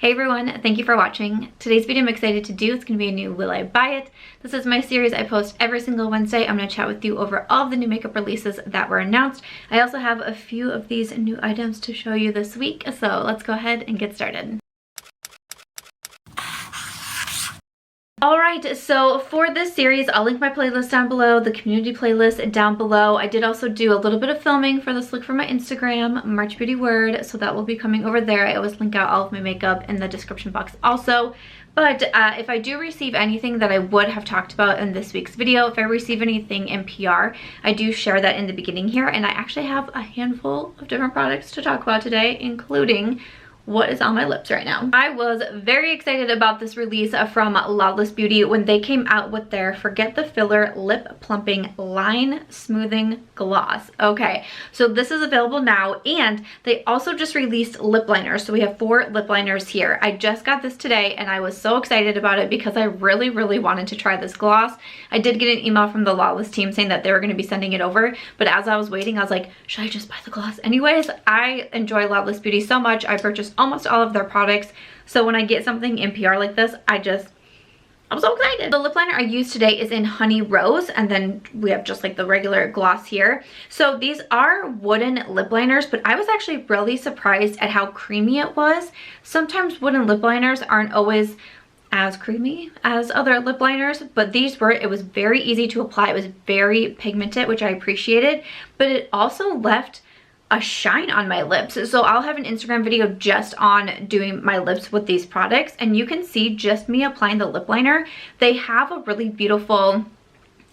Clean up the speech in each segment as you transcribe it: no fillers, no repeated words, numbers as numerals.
Hey everyone, thank you for watching. Today's video I'm excited to do. It's going to be a new Will I Buy It? This is my series I post every single Wednesday. I'm going to chat with you over all of the new makeup releases that were announced. I also have a few of these new items to show you this week, so let's go ahead and get started. Alright, so for this series, I'll link my playlist down below, the community playlist down below. I did also do a little bit of filming for this look for my Instagram, March Beauty Word, so that will be coming over there. I always link out all of my makeup in the description box also. But if I do receive anything that I would have talked about in this week's video, if I receive anything in PR, I do share that in the beginning here. And I actually have a handful of different products to talk about today, including what is on my lips right now. I was very excited about this release from Lawless Beauty when they came out with their Forget the Filler Lip Plumping Line Smoothing Gloss. Okay, so this is available now, and they also just released lip liners. So we have 4 lip liners here. I just got this today and I was so excited about it because I really wanted to try this gloss. I did get an email from the Lawless team saying that they were going to be sending it over, but as I was waiting, I was like, should I just buy the gloss anyways? I enjoy Lawless Beauty so much. I purchased almost all of their products, so when I get something in PR like this, I'm so excited. The lip liner I used today is in Honey Rose, and then we have just like the regular gloss here. So these are wooden lip liners, but I was actually really surprised at how creamy it was. Sometimes wooden lip liners aren't always as creamy as other lip liners, but these were. It was very easy to apply. It was very pigmented, which I appreciated, but it also left a shine on my lips. So I'll have an Instagram video just on doing my lips with these products, and you can see just me applying the lip liner. They have a really beautiful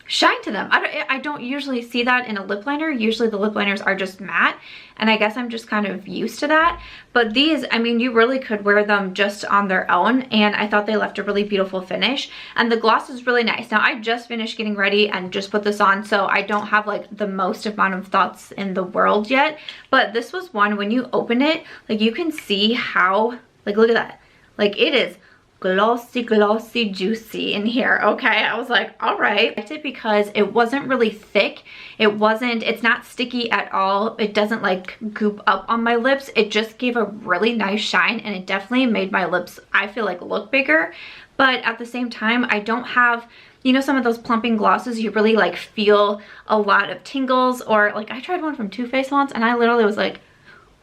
shine to them. I don't usually see that in a lip liner. Usually the lip liners are just matte, and I guess I'm just kind of used to that. But these, I mean, you really could wear them just on their own, and I thought they left a really beautiful finish. And the gloss is really nice. Now, I just finished getting ready and just put this on, so I don't have like the most amount of thoughts in the world yet. But this was one, when you open it, like you can see how, like, look at that. Like, it is glossy juicy in here. Okay, I was like, all right. I liked it because it wasn't really thick. It's not sticky at all. It doesn't like goop up on my lips. It just gave a really nice shine, and it definitely made my lips, I feel like, look bigger. But at the same time, I don't have, you know, some of those plumping glosses, you really like feel a lot of tingles. Or like, I tried one from Too Faced once, and I literally was like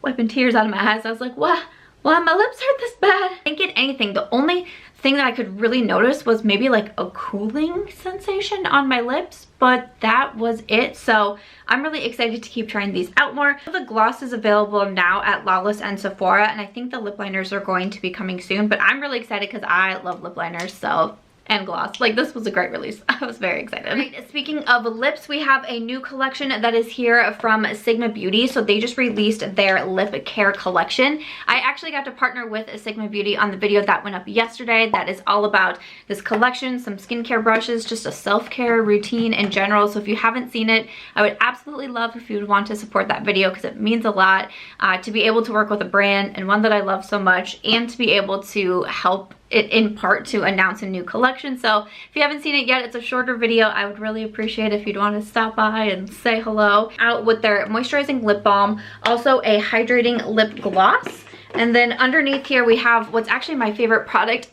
wiping tears out of my eyes. I was like, what? Well, my lips hurt this bad. I didn't get anything. The only thing that I could really notice was maybe like a cooling sensation on my lips, but that was it. So I'm really excited to keep trying these out more. The gloss is available now at Lawless and Sephora, and I think the lip liners are going to be coming soon, but I'm really excited because I love lip liners, so, and gloss. Like, this was a great release. I was very excited. Right, speaking of lips, we have a new collection that is here from Sigma Beauty. So they just released their lip care collection. I actually got to partner with Sigma Beauty on the video that went up yesterday. That is all about this collection, some skincare brushes, just a self-care routine in general. So if you haven't seen it, I would absolutely love if you would want to support that video, because it means a lot to be able to work with a brand and one that I love so much, and to be able to help it in part to announce a new collection. So if you haven't seen it yet, it's a shorter video. I would really appreciate if you'd want to stop by and say hello. Out with their moisturizing lip balm, also a hydrating lip gloss, and then underneath here we have what's actually my favorite product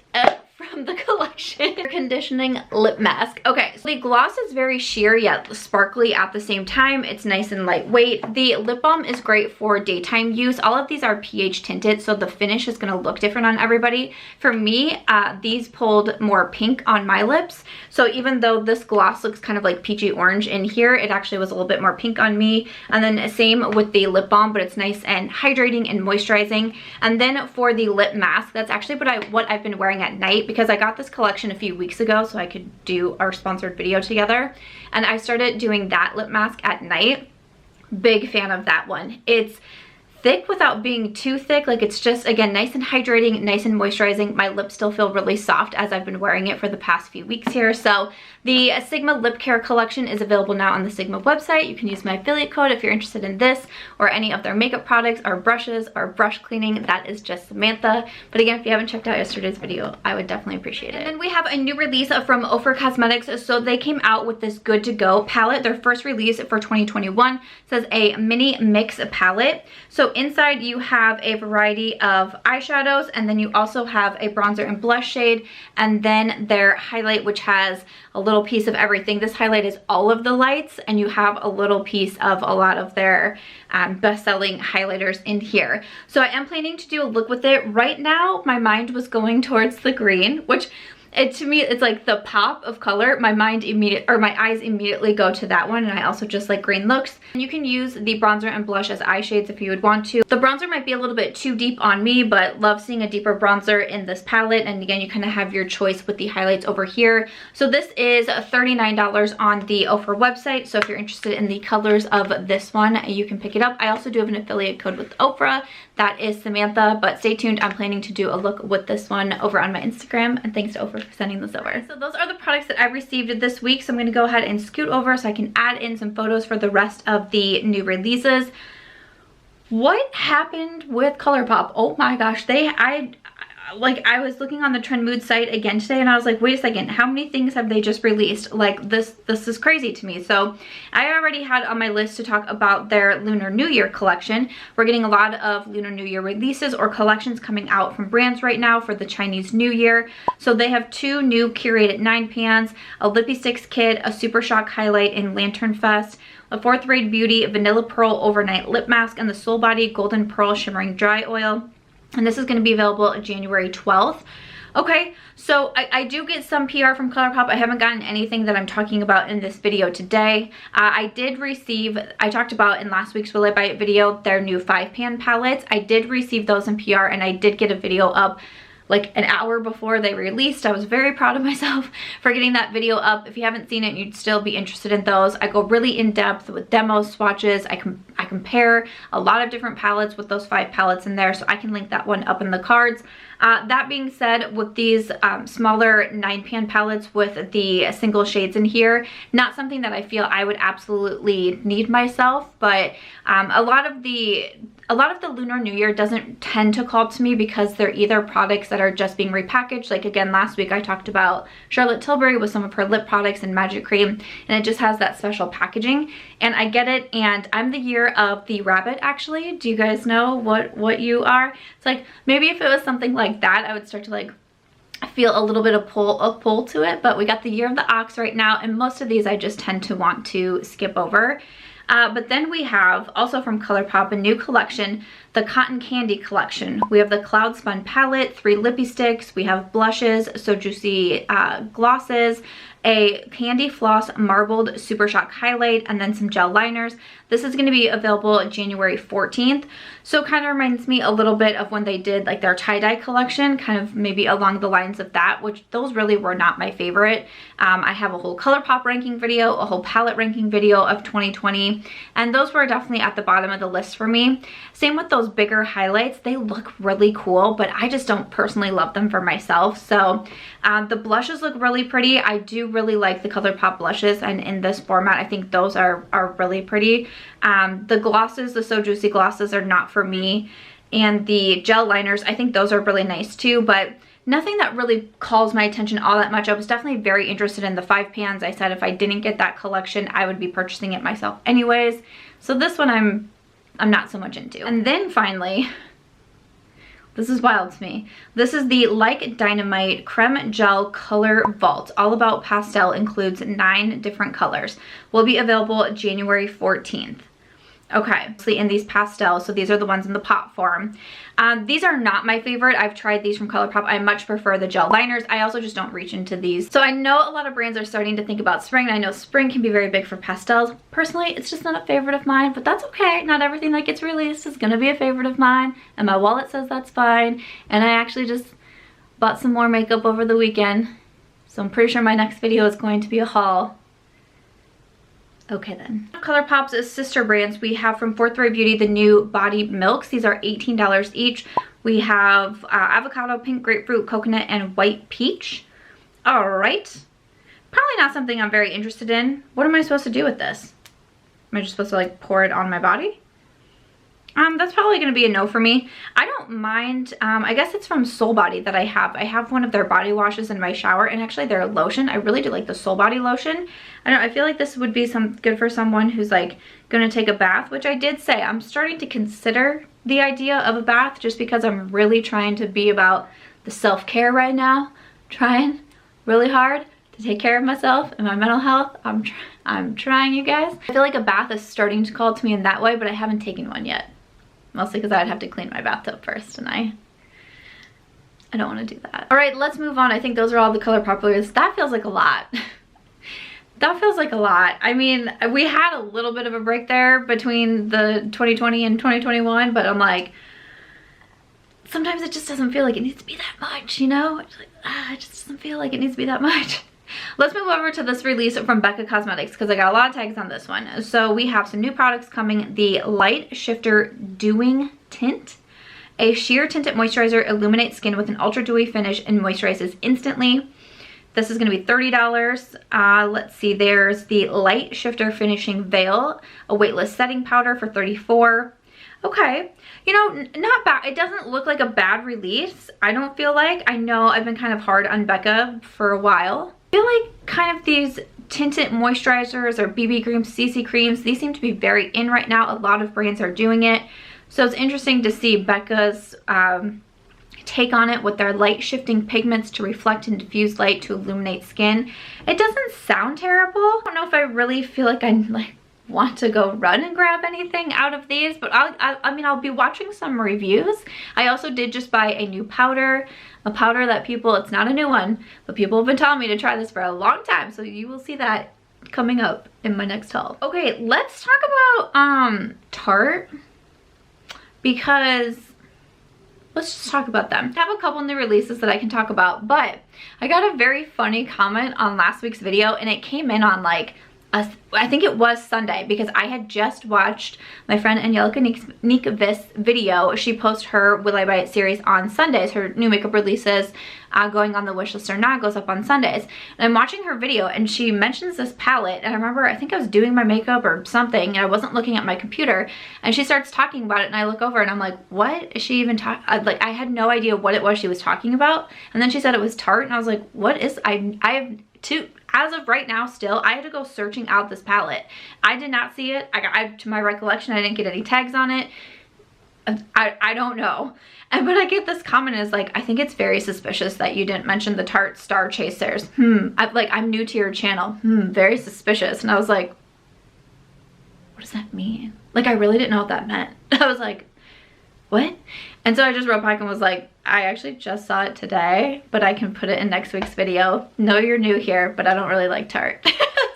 from the collection, conditioning lip mask. Okay, so the gloss is very sheer yet sparkly at the same time. It's nice and lightweight. The lip balm is great for daytime use. All of these are pH tinted, so the finish is going to look different on everybody. For me, these pulled more pink on my lips, so even though this gloss looks kind of like peachy orange in here, it actually was a little bit more pink on me. And then same with the lip balm, but it's nice and hydrating and moisturizing. And then for the lip mask, that's actually what I've been wearing at night, because I got this collection a few weeks ago so I could do our sponsored video together, and I started doing that lip mask at night. Big fan of that one. It's thick without being too thick. Like, it's just, again, nice and hydrating, nice and moisturizing. My lips still feel really soft as I've been wearing it for the past few weeks here. So the Sigma Lip Care collection is available now on the Sigma website. You can use my affiliate code if you're interested in this or any of their makeup products or brushes or brush cleaning. That is just Samantha. But again, if you haven't checked out yesterday's video, I would definitely appreciate it. And then we have a new release from Ofra Cosmetics. So they came out with this Good to Go palette. Their first release for 2021 says a mini mix palette. So inside you have a variety of eyeshadows, and then you also have a bronzer and blush shade, and then their highlight, which has a little piece of everything. This highlight is all of the lights, and you have a little piece of a lot of their best-selling highlighters in here. So I am planning to do a look with it. Right now, my mind was going towards the green, which to me, it's like the pop of color. My eyes immediately go to that one, and I also just like green looks. And you can use the bronzer and blush as eye shades if you would want to. The bronzer might be a little bit too deep on me, but love seeing a deeper bronzer in this palette. And again, you kind of have your choice with the highlights over here. So this is $39 on the Ofra website. So if you're interested in the colors of this one, you can pick it up. I also do have an affiliate code with Ofra. That is Samantha, but stay tuned. I'm planning to do a look with this one over on my Instagram, and thanks to Ofra for sending this over. So those are the products that I received this week. So I'm going to go ahead and scoot over so I can add in some photos for the rest of the new releases. What happened with Colourpop? Oh my gosh, I was looking on the Trend Mood site again today, and I was like, wait a second, how many things have they just released? Like, this is crazy to me. So I already had on my list to talk about their Lunar New Year collection. We're getting a lot of Lunar New Year releases or collections coming out from brands right now for the Chinese New Year. So they have 2 new curated 9 pans, a Lippy Sticks kit, a Super Shock highlight in Lantern Fest, a Forthray Beauty Vanilla Pearl Overnight Lip Mask, and the Soul Body Golden Pearl Shimmering Dry Oil. And this is going to be available January 12th. Okay, so I do get some PR from Colourpop. I haven't gotten anything that I'm talking about in this video today. I did receive, I talked about in last week's Will I Buy It video, their new 5-pan palettes. I did receive those in PR, and I did get a video up like an hour before they released. I was very proud of myself for getting that video up. If you haven't seen it, you'd still be interested in those. I go really in depth with demos, swatches. I compare a lot of different palettes with those 5 palettes in there, so I can link that one up in the cards. That being said, with these smaller 9-pan palettes with the single shades in here, not something that I feel I would absolutely need myself, but a lot of the Lunar New Year doesn't tend to call to me because they're either products that are just being repackaged. Like again, last week I talked about Charlotte Tilbury with some of her lip products and Magic Cream, and it just has that special packaging. And I get it, and I'm the year of the rabbit actually. Do you guys know what you are? It's like, maybe if it was something like that, I would start to like feel a little bit of pull to it, but we got the year of the ox right now, and most of these I just tend to want to skip over. But then we have, also from Colourpop, a new collection, the Cotton Candy collection. We have the Cloud Spun palette, 3 lippy sticks, we have blushes, So Juicy glosses, a Candy Floss Marbled Super Shock highlight, and then some gel liners. This is going to be available January 14th. So it kind of reminds me a little bit of when they did like their tie-dye collection, kind of maybe along the lines of that, which those really were not my favorite. I have a whole Colourpop ranking video, a whole palette ranking video of 2020, and those were definitely at the bottom of the list for me. Same with those bigger highlights. They look really cool, but I just don't personally love them for myself. So the blushes look really pretty. I do really like the Colourpop blushes, and in this format I think those are really pretty. The glosses, the So Juicy glosses, are not for me, and the gel liners, I think those are really nice too, but nothing that really calls my attention all that much. I was definitely very interested in the 5 pans. I said if I didn't get that collection, I would be purchasing it myself anyways. So this one I'm not so much into. And then finally, this is wild to me. This is the Like Dynamite Creme Gel Color Vault. All About Pastel, includes 9 different colors. Will be available January 14th. Okay, so in these pastels, so these are the ones in the pot form. These are not my favorite. I've tried these from Colourpop. I much prefer the gel liners. I also just don't reach into these. So I know a lot of brands are starting to think about spring, and I know spring can be very big for pastels. Personally, it's just not a favorite of mine, but that's okay. Not everything that gets released is gonna be a favorite of mine, and my wallet says that's fine. And I actually just bought some more makeup over the weekend, so I'm pretty sure my next video is going to be a haul. Okay then. Colourpop's sister brands, we have from Forthray Beauty the new Body Milks. These are $18 each. We have avocado, pink grapefruit, coconut, and white peach. All right. Probably not something I'm very interested in. What am I supposed to do with this? Am I just supposed to like pour it on my body? That's probably going to be a no for me. I don't mind, I guess it's from Soul Body that I have. I have one of their body washes in my shower, and actually their lotion. I really do like the Soul Body lotion. I don't know, I feel like this would be good for someone who's like going to take a bath, which I did say I'm starting to consider the idea of a bath just because I'm really trying to be about the self-care right now. Trying really hard to take care of myself and my mental health. I'm trying, you guys. I feel like a bath is starting to call to me in that way, but I haven't taken one yet. Mostly because I'd have to clean my bathtub first, and I don't want to do that. All right, let's move on. I think those are all the Colourpop lures. That feels like a lot. That feels like a lot. I mean, we had a little bit of a break there between the 2020 and 2021, but I'm like, sometimes it just doesn't feel like it needs to be that much, you know? It's like, it just doesn't feel like it needs to be that much. Let's move over to this release from Becca Cosmetics because I got a lot of tags on this one. So we have some new products coming. The Light Shifter Dewing Tint. A sheer tinted moisturizer illuminates skin with an ultra dewy finish and moisturizes instantly. This is going to be $30. Let's see, there's the Light Shifter Finishing Veil, a weightless setting powder for $34. Okay, you know, not bad. It doesn't look like a bad release, I don't feel like. I know I've been kind of hard on Becca for a while. I feel like kind of these tinted moisturizers or BB creams, CC creams, these seem to be very in right now. A lot of brands are doing it. So it's interesting to see Becca's take on it with their light shifting pigments to reflect and diffuse light to illuminate skin. It doesn't sound terrible. I don't know if I really feel like I want to go run and grab anything out of these, but I mean, I'll be watching some reviews. I also did just buy a new powder, a powder that people, it's not a new one, but people have been telling me to try this for a long time, so you will see that coming up in my next haul. Okay, let's talk about Tarte, because let's just talk about them. I have a couple new releases that I can talk about, but I got a very funny comment on last week's video, and it came in on like I think it was Sunday, because I had just watched my friend Angelica Nikov's video. She posts her Will I Buy It series on Sundays. Her new makeup releases going on the wishlist or not goes up on Sundays. And I'm watching her video and she mentions this palette, and I remember I think I was doing my makeup or something and I wasn't looking at my computer, and she starts talking about it, and I look over and I'm like, what is she even talking? Like, I had no idea what it was she was talking about, and then she said it was Tarte, and I was like, what is, I have two, as of right now still, I had to go searching out this palette. I did not see it. To my recollection, I didn't get any tags on it. I don't know. But I get this comment is like, I think it's very suspicious that you didn't mention the Tarte Star Chasers. I'm new to your channel. Very suspicious. And I was like, what does that mean? Like, I really didn't know what that meant. I was like, what? And so I just wrote back and was like, I actually just saw it today, but I can put it in next week's video. No, you're new here, but I don't really like Tarte.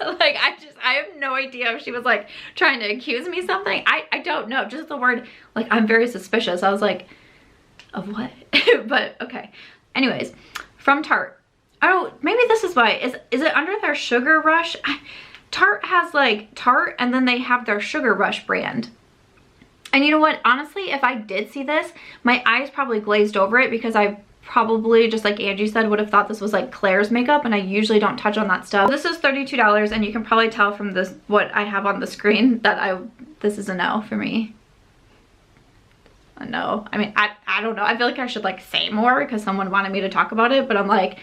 Like, I have no idea if she was like trying to accuse me something. I don't know. Just the word, like, I'm very suspicious. I was like, of what? But okay. Anyways, from Tarte. Oh, maybe this is why. Is it under their Sugar Rush? Tarte has like Tarte, and then they have their Sugar Rush brand. And you know what? Honestly, if I did see this, my eyes probably glazed over it, because I probably, just like Angie said, would have thought this was like Claire's makeup, and I usually don't touch on that stuff. This is $32, and you can probably tell from this, what I have on the screen, that this is a no for me. A no. I mean, I don't know. I feel like I should like say more because someone wanted me to talk about it, but I'm like,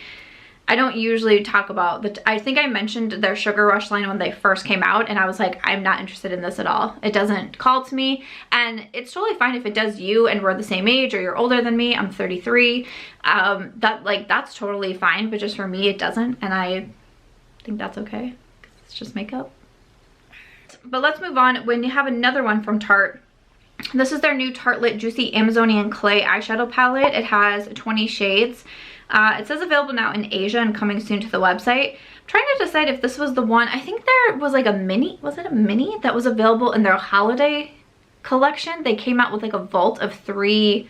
I don't usually talk about I think I mentioned their Sugar Rush line when they first came out, and I was like, I'm not interested in this at all. It doesn't call to me, and it's totally fine if it does you and we're the same age or you're older than me. I'm 33. That's totally fine, but just for me, it doesn't, and I think that's okay because it's just makeup. But let's move on. When you have another one from Tarte, this is their new Tartelette Juicy Amazonian Clay eyeshadow palette. It has 20 shades. It says available now in Asia and coming soon to the website. I'm trying to decide if this was the one. I think there was like a mini, was it a mini that was available in their holiday collection? They came out with like a vault of 3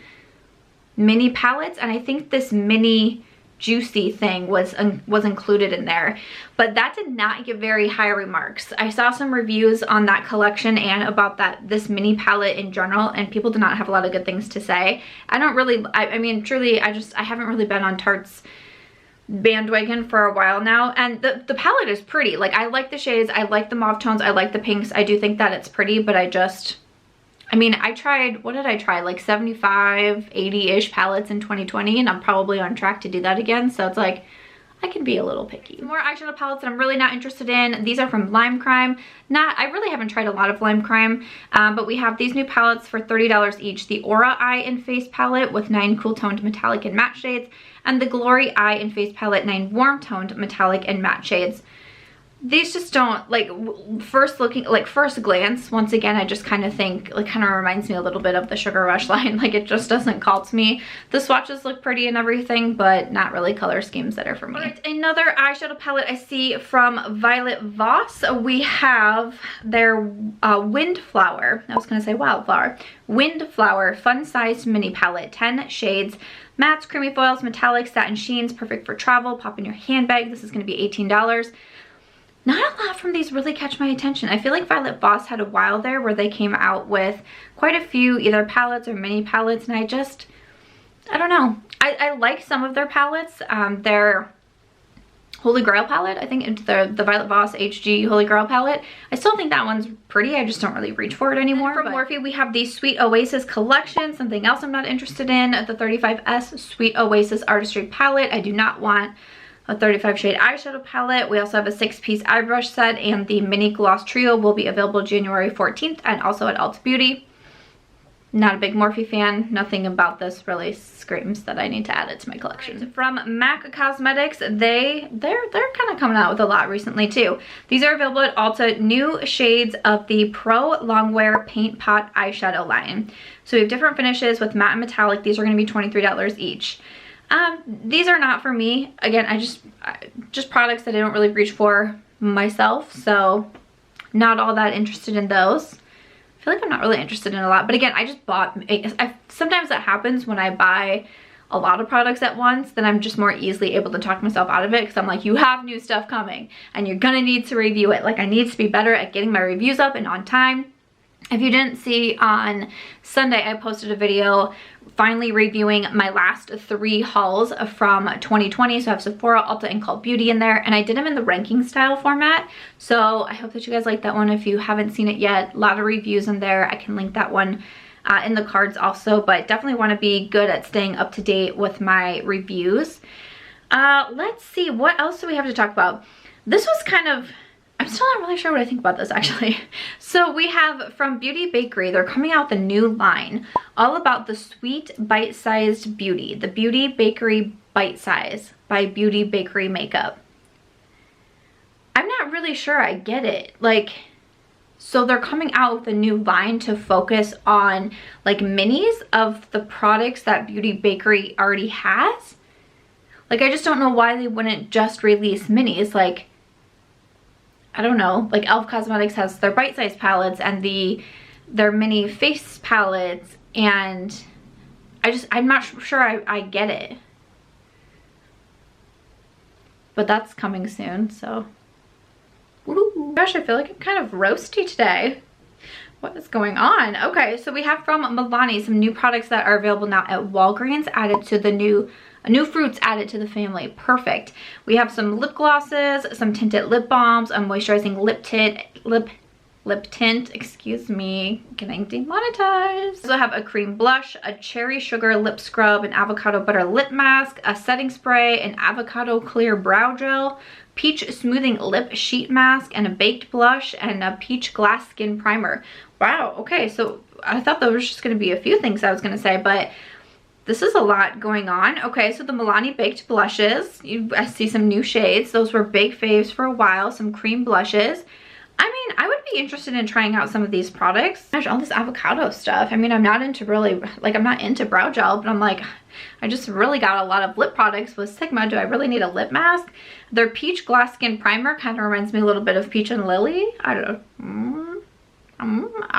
mini palettes, and I think this mini juicy thing was included in there, but that did not get very high remarks. I saw some reviews on that collection and about this mini palette in general, and people did not have a lot of good things to say. I don't really, I mean, truly, I haven't really been on Tarte's bandwagon for a while now, and the palette is pretty. Like, I like the shades, I like the mauve tones, I like the pinks. I do think that it's pretty, but I mean, I tried, what did I try? Like 75, 80-ish palettes in 2020, and I'm probably on track to do that again. So it's like, I can be a little picky. Some more eyeshadow palettes that I'm really not interested in. These are from Lime Crime. I really haven't tried a lot of Lime Crime, but we have these new palettes for $30 each. The Aura Eye and Face palette with 9 cool toned metallic and matte shades, and the Glory Eye and Face palette, 9 warm toned metallic and matte shades. These just don't, like, first glance, once again, I just kind of think, like, kind of reminds me a little bit of the Sugar Rush line. Like, it just doesn't call to me. The swatches look pretty and everything, but not really color schemes that are for me. All right, another eyeshadow palette I see from Violet Voss. We have their Windflower. I was going to say Wildflower. Windflower Fun Sized Mini Palette. 10 shades. Mattes, creamy foils, metallics, satin sheens. Perfect for travel. Pop in your handbag. This is going to be $18. Not a lot from these really catch my attention. I feel like Violet Voss had a while there where they came out with quite a few either palettes or mini palettes, and I don't know. I like some of their palettes. Their Holy Grail palette, I think the Violet Voss HG Holy Grail palette. I still think that one's pretty. I just don't really reach for it anymore. From Morphe, we have the Sweet Oasis collection. Something else I'm not interested in, the 35S Sweet Oasis Artistry palette. I do not want a 35 shade eyeshadow palette. We also have a 6-piece eye brush set, and the mini gloss trio will be available January 14th and also at Ulta Beauty. Not a big Morphe fan. Nothing about this really screams that I need to add it to my collection. Right, from MAC Cosmetics, they're kind of coming out with a lot recently too. These are available at Ulta, new shades of the Pro Longwear Paint Pot eyeshadow line. So we have different finishes with matte and metallic. These are going to be $23 each. These are not for me. Again, just products that I don't really reach for myself, so not all that interested in those. I feel like I'm not really interested in a lot, but again, I just bought, sometimes that happens when I buy a lot of products at once, then I'm just more easily able to talk myself out of it, because I'm like, you have new stuff coming and you're gonna need to review it. Like, I need to be better at getting my reviews up and on time. If you didn't see, on Sunday I posted a video finally reviewing my last 3 hauls from 2020. So I have Sephora, Ulta, and Cult Beauty in there, and I did them in the ranking style format. So I hope that you guys like that one. If you haven't seen it yet, a lot of reviews in there. I can link that one in the cards also, but definitely want to be good at staying up to date with my reviews. Let's see, what else do we have to talk about? This was kind of, I'm still not really sure what I think about this actually. So we have from Beauty Bakery, they're coming out with a new line all about the sweet bite-sized beauty. The Beauty Bakery Bite Size by Beauty Bakery Makeup. I'm not really sure I get it. Like, so they're coming out with a new line to focus on like minis of the products that Beauty Bakery already has. Like, I just don't know why they wouldn't just release minis. Like, I don't know, like e.l.f. Cosmetics has their bite-sized palettes and their mini face palettes, and I'm not sure I get it. But that's coming soon, so. Ooh, gosh, I feel like I'm kind of roasty today. What is going on? Okay, so we have from Milani some new products that are available now at Walgreens, added to the new fruits added to the family. Perfect. We have some lip glosses, some tinted lip balms, a moisturizing lip tint, excuse me, getting demonetized. We also have a cream blush, a cherry sugar lip scrub, an avocado butter lip mask, a setting spray, an avocado clear brow gel, peach smoothing lip sheet mask, and a baked blush, and a peach glass skin primer. Wow, okay, so I thought there was just gonna be a few things I was gonna say, but this is a lot going on. Okay, so the Milani baked blushes, I see some new shades. Those were big faves for a while, some cream blushes. I mean, I would be interested in trying out some of these products. Gosh, all this avocado stuff. I mean, I'm not into I'm not into brow gel, but I'm like, I just really got a lot of lip products with Sigma. Do I really need a lip mask? Their peach glass skin primer kind of reminds me a little bit of Peach and Lily. I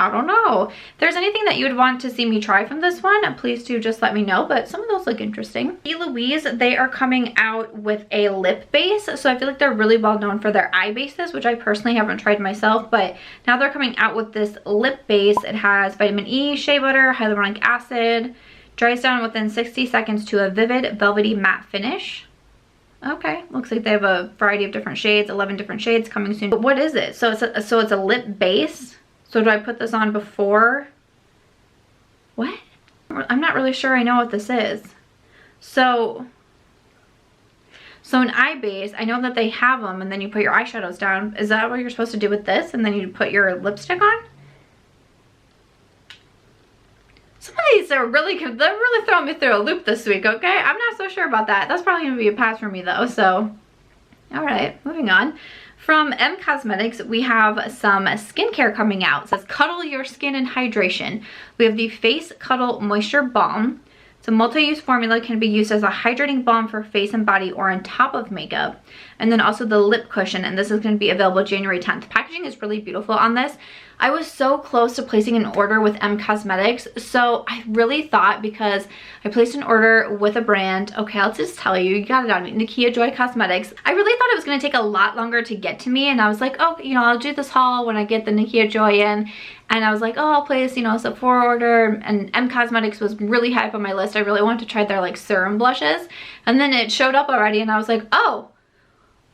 don't know. If there's anything that you would want to see me try from this one, please do just let me know, but some of those look interesting. Louise, they are coming out with a lip base, so I feel like they're really well known for their eye bases, which I personally haven't tried myself, but now they're coming out with this lip base. It has vitamin E, shea butter, hyaluronic acid, dries down within 60 seconds to a vivid velvety matte finish. Okay, looks like they have a variety of different shades, 11 different shades coming soon. But what is it? So it's a lip base. So do I put this on before? What? I'm not really sure I know what this is. So So in eye base, I know that they have them and then you put your eyeshadows down. Is that what you're supposed to do with this? And then you put your lipstick on? Some of these are really, they're really throwing me through a loop this week, okay? I'm not so sure about that. That's probably gonna be a pass for me though, so. All right, moving on. From M Cosmetics, we have some skincare coming out. It says Cuddle Your Skin and Hydration. We have the Face Cuddle Moisture Balm. It's a multi-use formula, can be used as a hydrating balm for face and body or on top of makeup. And then also the lip cushion, and this is going to be available January 10th. Packaging is really beautiful on this. I was so close to placing an order with M Cosmetics, so I really thought, because I placed an order with a brand, okay, I'll just tell you, you got it on me, Nakia Joy Cosmetics. I really thought it was going to take a lot longer to get to me, and I was like, oh, you know, I'll do this haul when I get the Nakia Joy in. And I was like, oh, I'll place, you know, a Sephora order, and M Cosmetics was really high up on my list. I really wanted to try their like serum blushes, and then it showed up already, and I was like, oh,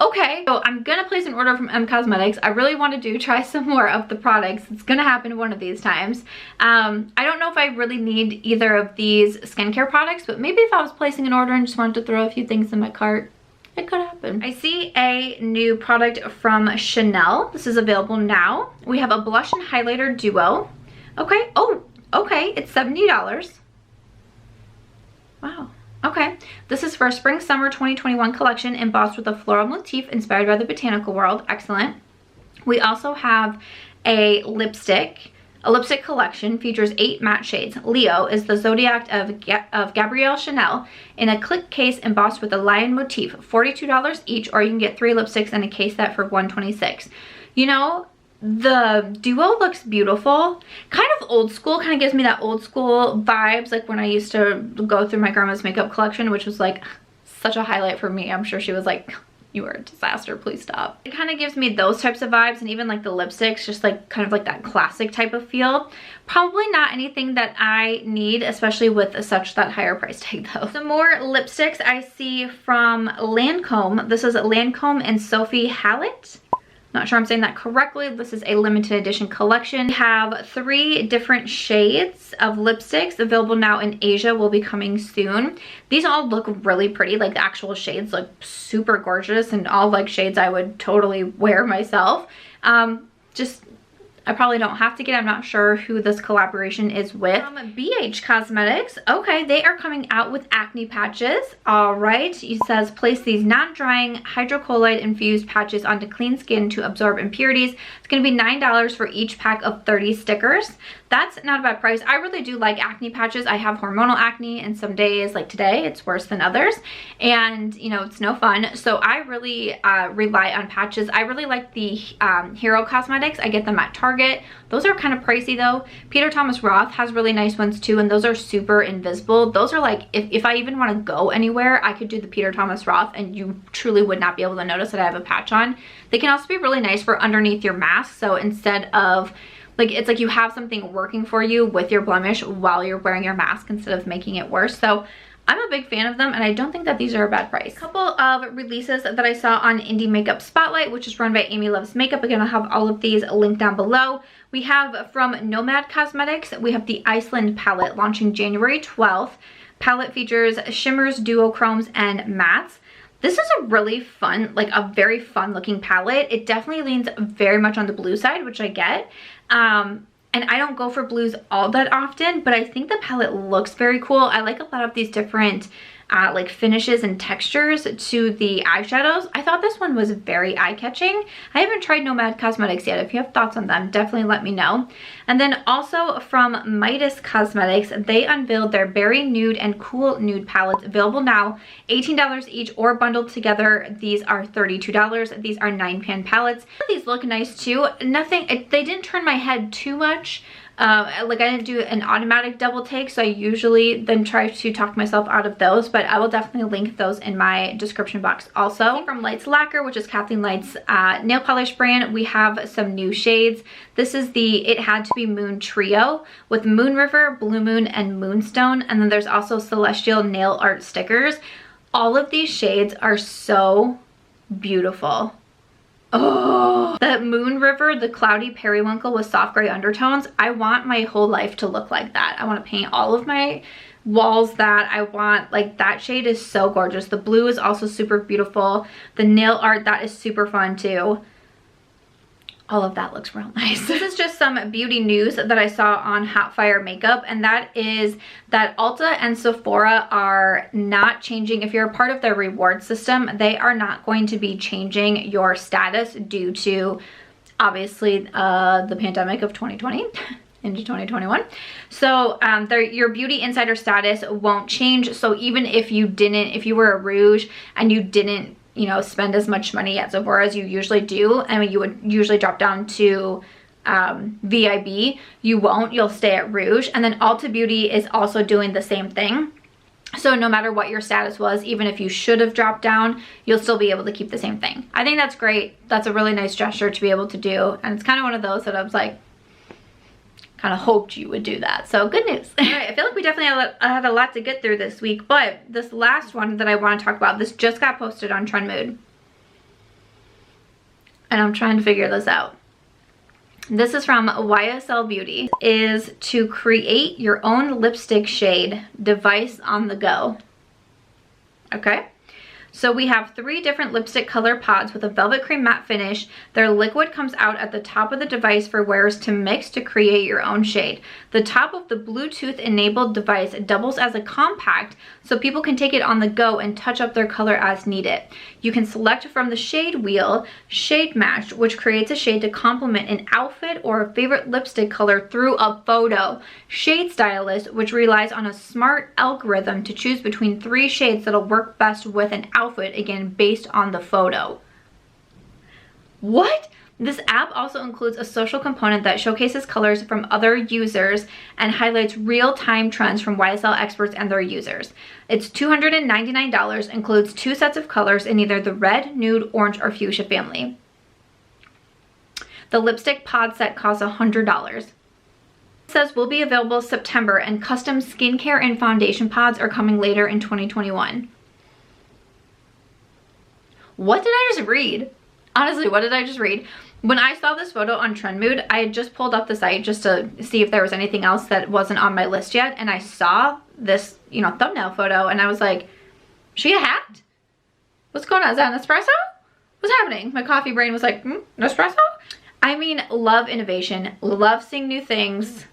okay, so I'm gonna place an order from M Cosmetics. I really want to try some more of the products. It's gonna happen one of these times. I don't know if I really need either of these skincare products, but maybe if I was placing an order and just wanted to throw a few things in my cart, it could happen. I see a new product from Chanel. This is available now. We have a blush and highlighter duo. Okay, oh, okay, it's $70. Wow. Okay, this is for Spring Summer 2021 collection, embossed with a floral motif inspired by the botanical world. Excellent. We also have a lipstick. A lipstick collection, features 8 matte shades. Leo is the zodiac of Gabrielle Chanel in a click case embossed with a lion motif. $42 each, or you can get 3 lipsticks in a case set for $126. You know, the duo looks beautiful, kind of old school, kind of gives me that old school vibes, like when I used to go through my grandma's makeup collection, which was like such a highlight for me. I'm sure she was like, you are a disaster, please stop. It kind of gives me those types of vibes, and even like the lipsticks, just like kind of like that classic type of feel. Probably not anything that I need, especially with such that higher price tag though. Some more lipsticks I see from Lancome. This is Lancome and Sophie Hallett. Not sure I'm saying that correctly. This is a limited edition collection. We have 3 different shades of lipsticks available now in Asia, will be coming soon. These all look really pretty, like the actual shades look super gorgeous, and all like shades I would totally wear myself. I probably don't have to get, I'm not sure who this collaboration is with. BH Cosmetics, okay, they are coming out with acne patches. All right, it says place these non-drying hydrocolloid infused patches onto clean skin to absorb impurities. It's gonna be $9 for each pack of 30 stickers. That's not a bad price. I really do like acne patches. I have hormonal acne, and some days like today it's worse than others, and you know, it's no fun. So I really rely on patches. I really like the Hero Cosmetics. I get them at Target. Those are kind of pricey though. Peter Thomas Roth has really nice ones too, and those are super invisible. Those are like, if I even want to go anywhere, I could do the Peter Thomas Roth and you truly would not be able to notice that I have a patch on. They can also be really nice for underneath your mask, so instead of like, it's like you have something working for you with your blemish while you're wearing your mask instead of making it worse. So I'm a big fan of them, and I don't think that these are a bad price. A couple of releases that I saw on Indie Makeup Spotlight, which is run by Amy Loves Makeup. Again, I'll have all of these linked down below. We have from Nomad Cosmetics, we have the Iceland palette launching January 12th. Palette features shimmers, duochromes, and mattes. This is a really fun, like a very fun looking palette. It definitely leans very much on the blue side, which I get. And I don't go for blues all that often, but I think the palette looks very cool. I like a lot of these different like finishes and textures to the eyeshadows. I thought this one was very eye-catching. I haven't tried Nomad Cosmetics yet. If you have thoughts on them, definitely let me know. And then also from Midas Cosmetics, they unveiled their Berry Nude and Cool Nude palettes, available now, $18 each or bundled together. These are $32. These are 9-pan palettes. These look nice too. Nothing, they didn't turn my head too much. Like I didn't do an automatic double take, so I usually then try to talk myself out of those, but I will definitely link those in my description box also. From Lights Lacquer, which is Kathleen Light's nail polish brand, we have some new shades. This is the It Had to Be Moon Trio with Moon River, Blue Moon, and Moonstone, and then there's also Celestial nail art stickers. All of these shades are so beautiful. Oh, that Moon River, the cloudy periwinkle with soft gray undertones. I want my whole life to look like that. I want to paint all of my walls that I want. Like, that shade is so gorgeous. The blue is also super beautiful. The nail art, that is super fun too. All of that looks real nice. This is just some beauty news that I saw on Hotfire Makeup, and that is that Ulta and Sephora are not changing. If you're a part of their reward system, they are not going to be changing your status due to, obviously, the pandemic of 2020 into 2021. So your beauty insider status won't change. So even if you were a Rouge and you didn't, you know, spend as much money at Sephora as you usually do, I mean, you would usually drop down to VIB, you won't, you'll stay at Rouge. And then Ulta Beauty is also doing the same thing. So no matter what your status was, even if you should have dropped down, you'll still be able to keep the same thing. I think that's great. That's a really nice gesture to be able to do. And it's kind of one of those that I was like, kind of hoped you would do that. So good news. All right, I feel like we definitely had a lot to get through this week, but this last one that I want to talk about, this just got posted on Trend Mood. And I'm trying to figure this out. This is from YSL Beauty. It is to create your own lipstick shade device on the go. Okay. So we have 3 different lipstick color pods with a velvet cream matte finish. Their liquid comes out at the top of the device for wearers to mix to create your own shade. The top of the Bluetooth enabled device doubles as a compact so people can take it on the go and touch up their color as needed. You can select from the shade wheel, Shade Match, which creates a shade to complement an outfit or a favorite lipstick color through a photo. Shade Stylist, which relies on a smart algorithm to choose between 3 shades that'll work best with an outfit, again based on the photo. What? This app also includes a social component that showcases colors from other users and highlights real-time trends from YSL experts and their users. It's $299, includes 2 sets of colors in either the red, nude, orange, or fuchsia family. The lipstick pod set costs $100. It says will be available September, and custom skincare and foundation pods are coming later in 2021. What did I just read? Honestly, what did I just read? When I saw this photo on Trend Mood, I had just pulled up the site just to see if there was anything else that wasn't on my list yet, and I saw this, you know, thumbnail photo, and I was like, she a hat? What's going on? Is that an espresso? What's happening? My coffee brain was like, an espresso? I mean, love innovation, love seeing new things.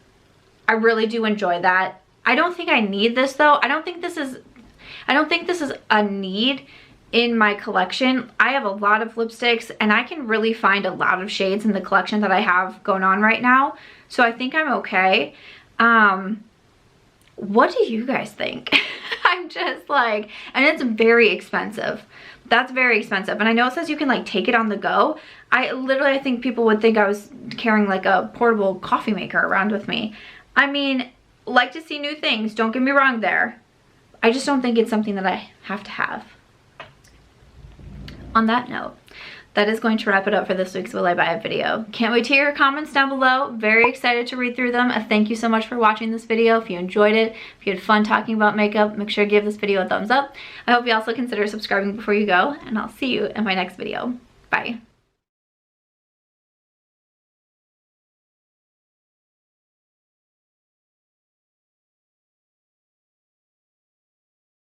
I really do enjoy that. I don't think I need this though. I don't think this is a need in my collection. I have a lot of lipsticks and I can really find a lot of shades in the collection that I have going on right now. So I think I'm okay. What do you guys think? I'm just like, and it's very expensive. That's very expensive. And I know it says you can like take it on the go. I think people would think I was carrying like a portable coffee maker around with me. I mean, like to see new things. Don't get me wrong there. I just don't think it's something that I have to have. On that note, that is going to wrap it up for this week's Will I Buy It video. Can't wait to hear your comments down below. Very excited to read through them. Thank you so much for watching this video. If you enjoyed it, if you had fun talking about makeup, make sure to give this video a thumbs up. I hope you also consider subscribing before you go, and I'll see you in my next video. Bye.